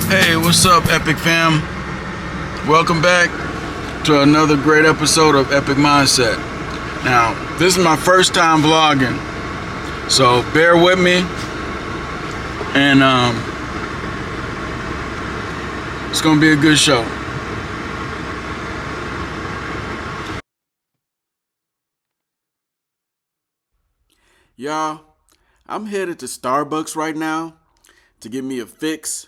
Hey, what's up, Epic fam? Welcome back to another great episode of Epic Mindset. Now, this is my first time vlogging, so bear with me, and it's gonna be a good show. Y'all, I'm headed to Starbucks right now to get me a fix,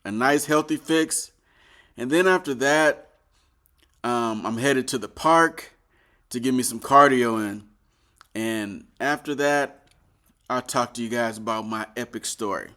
a nice healthy fix, and then after that, I'm headed to the park to get me some cardio in, and after that, I'll talk to you guys about my epic story.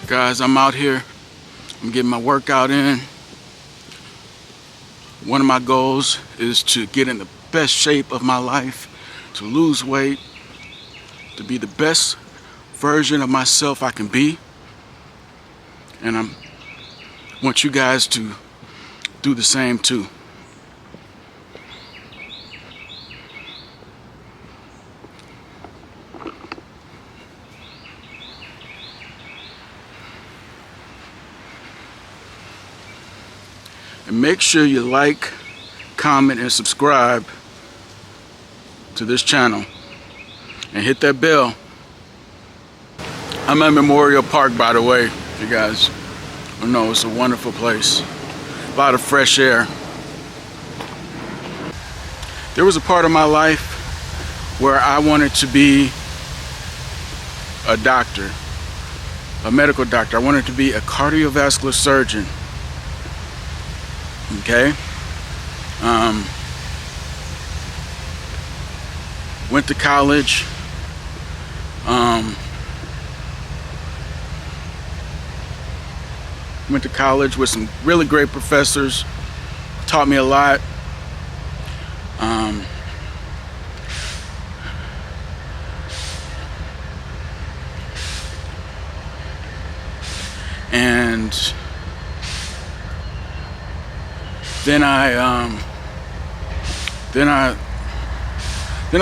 Guys, I'm out here. I'm getting my workout in. One of my goals is to get in the best shape of my life, to lose weight, to be the best version of myself I can be. And I want you guys to do the same too. And make sure you like, comment, and subscribe to this channel. And hit that bell. I'm at Memorial Park, by the way, you guys. I know it's a wonderful place. A lot of fresh air. There was a part of my life where I wanted to be a doctor, a medical doctor. I wanted to be a cardiovascular surgeon. Okay, went to college, with some really great professors, taught me a lot. And then I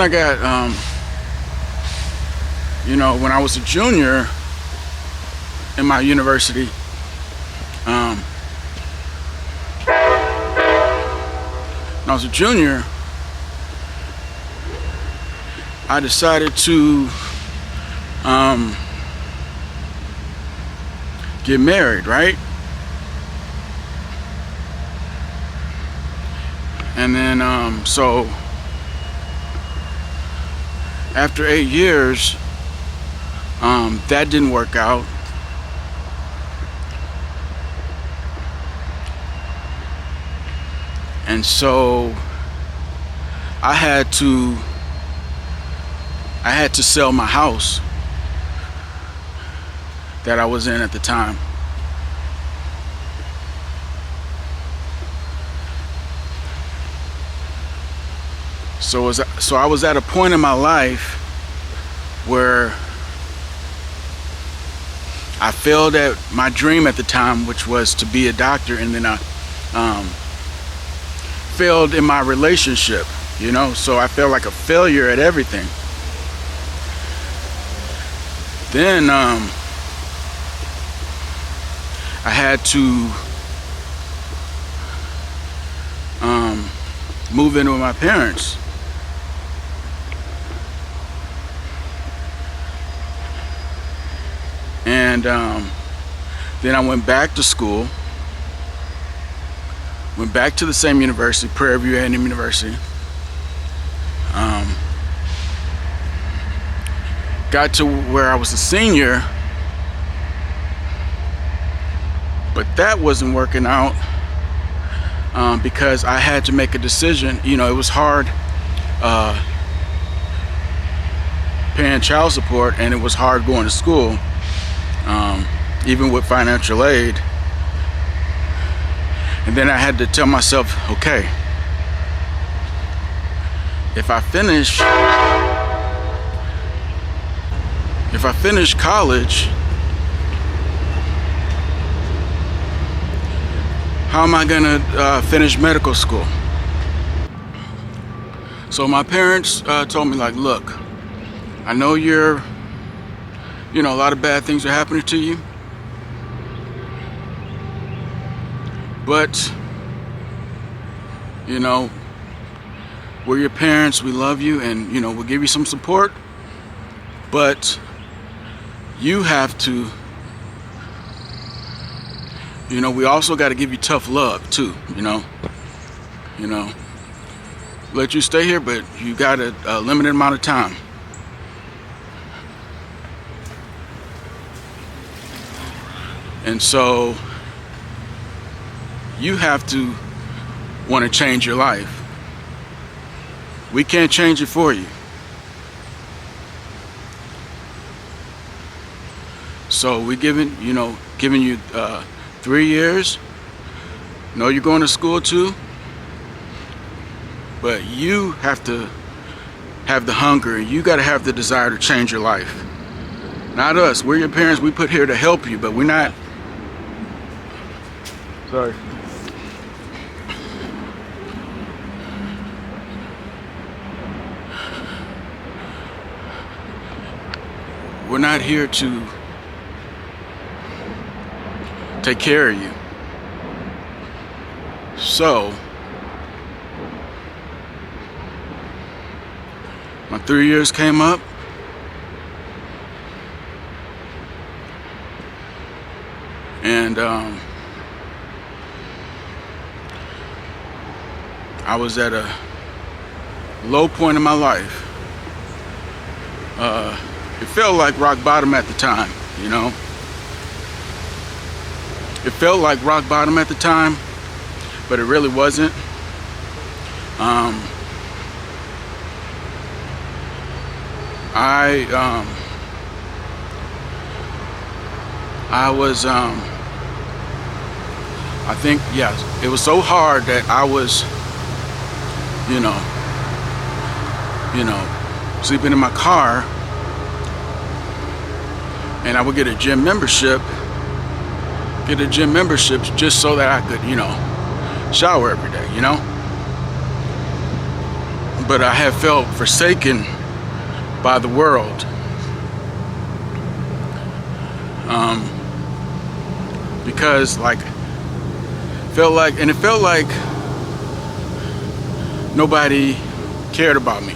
got, you know, when I was a junior in my university, when I was a junior, I decided to get married, right? And then so after 8 years, that didn't work out. And so I had to sell my house that I was in at the time. So I was at a point in my life where I failed at my dream at the time, which was to be a doctor, and then I failed in my relationship, you know, so I felt like a failure at everything. Then I had to move in with my parents. And then I went back to school, went back to the same university, Prairie View A&M University. Got to where I was a senior, but that wasn't working out because I had to make a decision. You know, it was hard paying child support, and it was hard going to school, even with financial aid. And then I had to tell myself, okay, if I finish college, how am I gonna finish medical school? So my parents told me, like, look, I know a lot of bad things are happening to you, but, you know, we're your parents, we love you, and, you know, we'll give you some support, but you have to, you know, we also got to give you tough love too, you know, let you stay here, but you got a limited amount of time. And so you have to want to change your life. We can't change it for you. So we're giving you 3 years. No, you're going to school too, but you have to have the hunger, and you got to have the desire to change your life. Not us. We're your parents. We put here to help you, but we're not. Sorry. We're not here to take care of you. So my 3 years came up, and I was at a low point in my life. It felt like rock bottom at the time, you know. It felt like rock bottom at the time, but it really wasn't. I think, yes, it was so hard that I was, sleeping in my car, and I would get a gym membership just so that I could, shower every day, But I have felt forsaken by the world. Because it felt like nobody cared about me,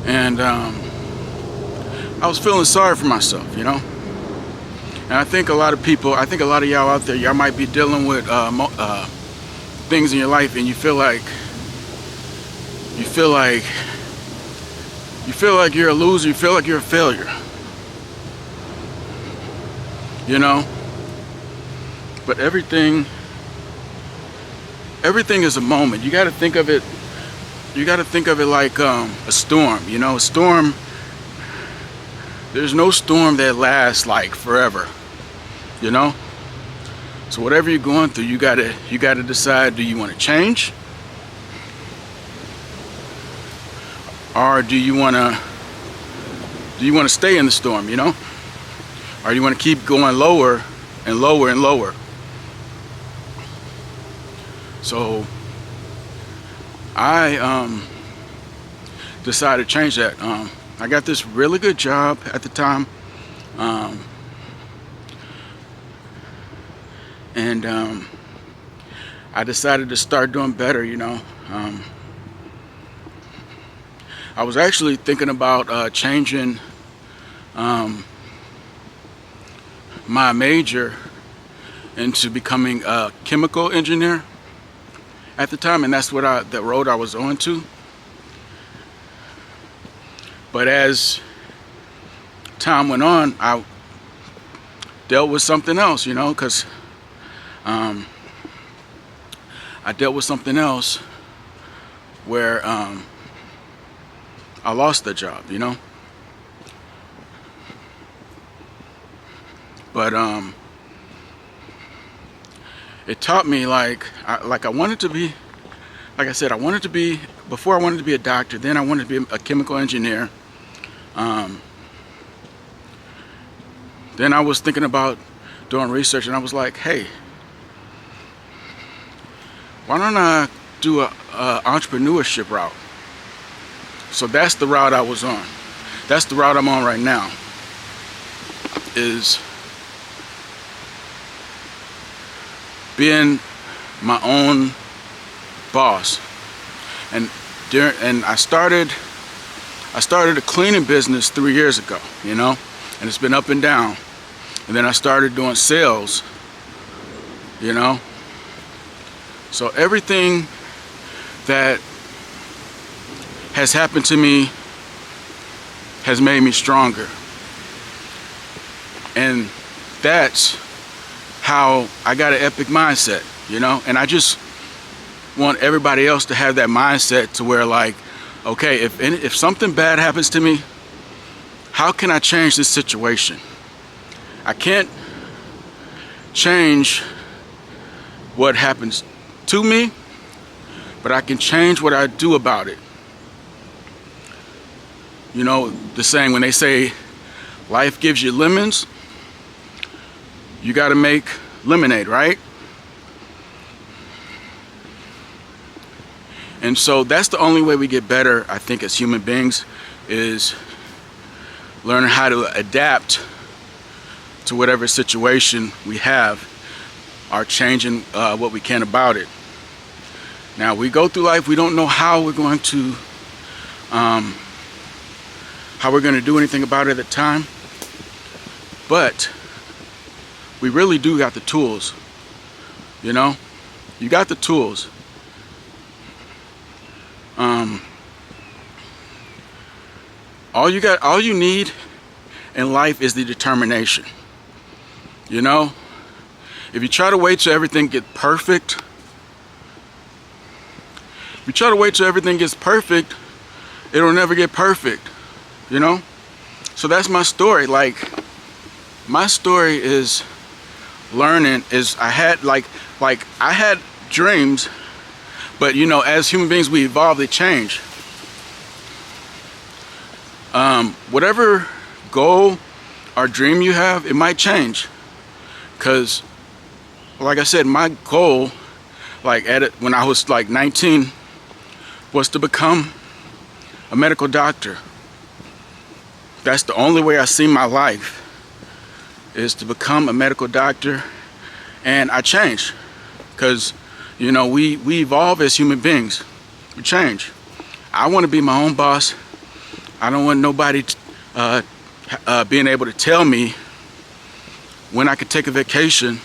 And I was feeling sorry for myself, you know. And I think a lot of people, I think a lot of y'all out there, y'all might be dealing with things in your life, and you feel like you're a loser, you feel like you're a failure, you know. But everything is a moment. You got to think of it like a storm, you know. A storm, there's no storm that lasts like forever, you know. So whatever you're going through, you gotta decide, do you want to change, or do you want to stay in the storm, you know? Or do you want to keep going lower and lower and lower? So I decided to change that. I got this really good job at the time, and I decided to start doing better, you know. I was actually thinking about changing my major into becoming a chemical engineer at the time, and that's the road I was on to. But as time went on, I dealt with something else, you know, because I dealt with something else where I lost the job, you know. But it taught me, I wanted to be, like I said, before I wanted to be a doctor, then I wanted to be a chemical engineer. Then I was thinking about doing research, and I was like, hey, why don't I do a entrepreneurship route? So that's the route I was on. That's the route I'm on right now, is being my own boss. And I started a cleaning business 3 years ago, you know, and it's been up and down. And then I started doing sales, you know. So everything that has happened to me has made me stronger. And that's how I got an epic mindset, you know. And I just want everybody else to have that mindset, to where, like, okay, if something bad happens to me, how can I change this situation? I can't change what happens to me, but I can change what I do about it. You know, the saying, when they say life gives you lemons, you got to make lemonade, right? And so that's the only way we get better, I think, as human beings, is learning how to adapt to whatever situation we have, or changing what we can about it. Now, we go through life, we don't know how we're going to do anything about it at the time, but we really do got the tools, you know. You got the tools. All you need in life is the determination, you know. If you try to wait till everything gets perfect, it'll never get perfect, you know. So that's my story. Like, my story is learning, is I had dreams, but, you know, as human beings, we evolve, they change. Whatever goal or dream you have, it might change. Because, like I said, my goal, when I was 19, was to become a medical doctor. That's the only way I see my life, is to become a medical doctor. And I changed, because, you know, we evolve as human beings. We change. I want to be my own boss. I don't want nobody being able to tell me when I could take a vacation.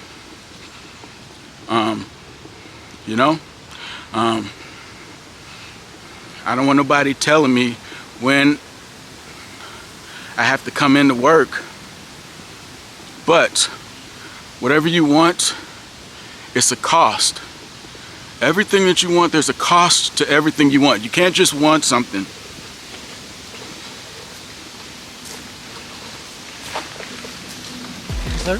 You know, I don't want nobody telling me when I have to come into work. But whatever you want, it's a cost. Everything that you want, there's a cost to everything you want. You can't just want something. Sir?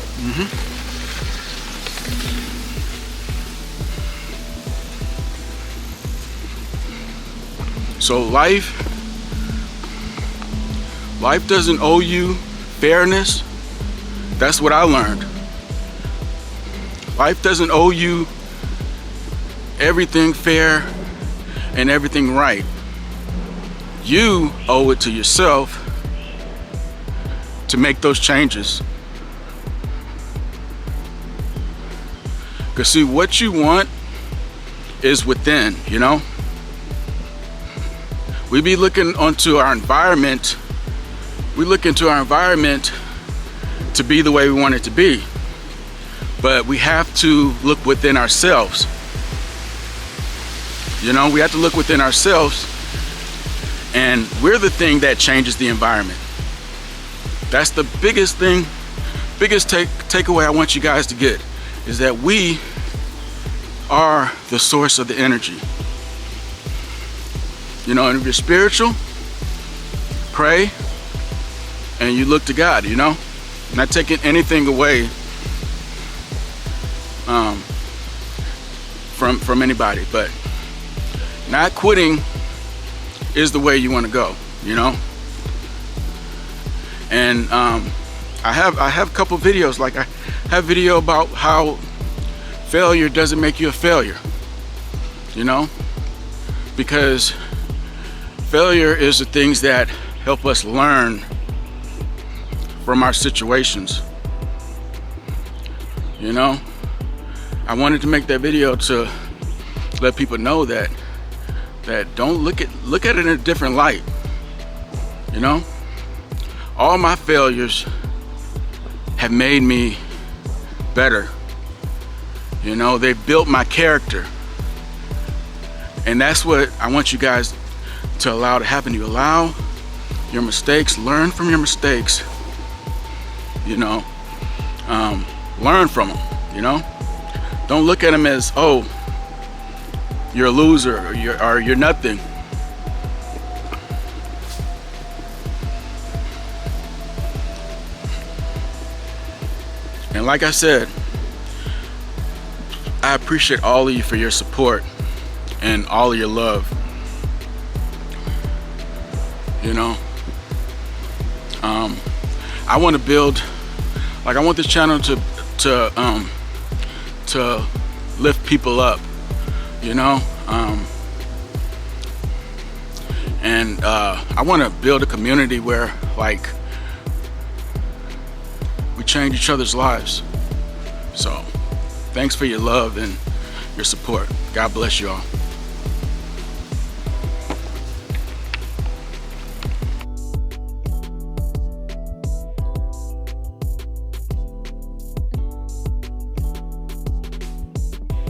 So life doesn't owe you fairness. That's what I learned. Life doesn't owe you everything fair and everything right. You owe it to yourself to make those changes. Because see, what you want is within, you know? We be looking onto our environment. We look into our environment to be the way we want it to be. But we have to look within ourselves. You know, we have to look within ourselves, and we're the thing that changes the environment. That's the biggest thing, biggest takeaway I want you guys to get, is that we are the source of the energy. You know, and if you're spiritual, pray and you look to God, you know, not taking anything away from anybody, but not quitting is the way you want to go, you know. And I have a couple videos, like I have a video about how failure doesn't make you a failure, you know, because failure is the things that help us learn from our situations. You know, I wanted to make that video to let people know that don't look at it in a different light. You know, all my failures have made me better. You know, they built my character, and that's what I want you guys to allow to happen. You allow your mistakes, learn from your mistakes, you know, learn from them, you know. Don't look at them as, oh, you're a loser, or you're nothing. And like I said, I appreciate all of you for your support and all of your love. You know, I want to build, like, I want this channel to lift people up, you know, and I want to build a community where, like, we change each other's lives. So thanks for your love and your support. God bless you all.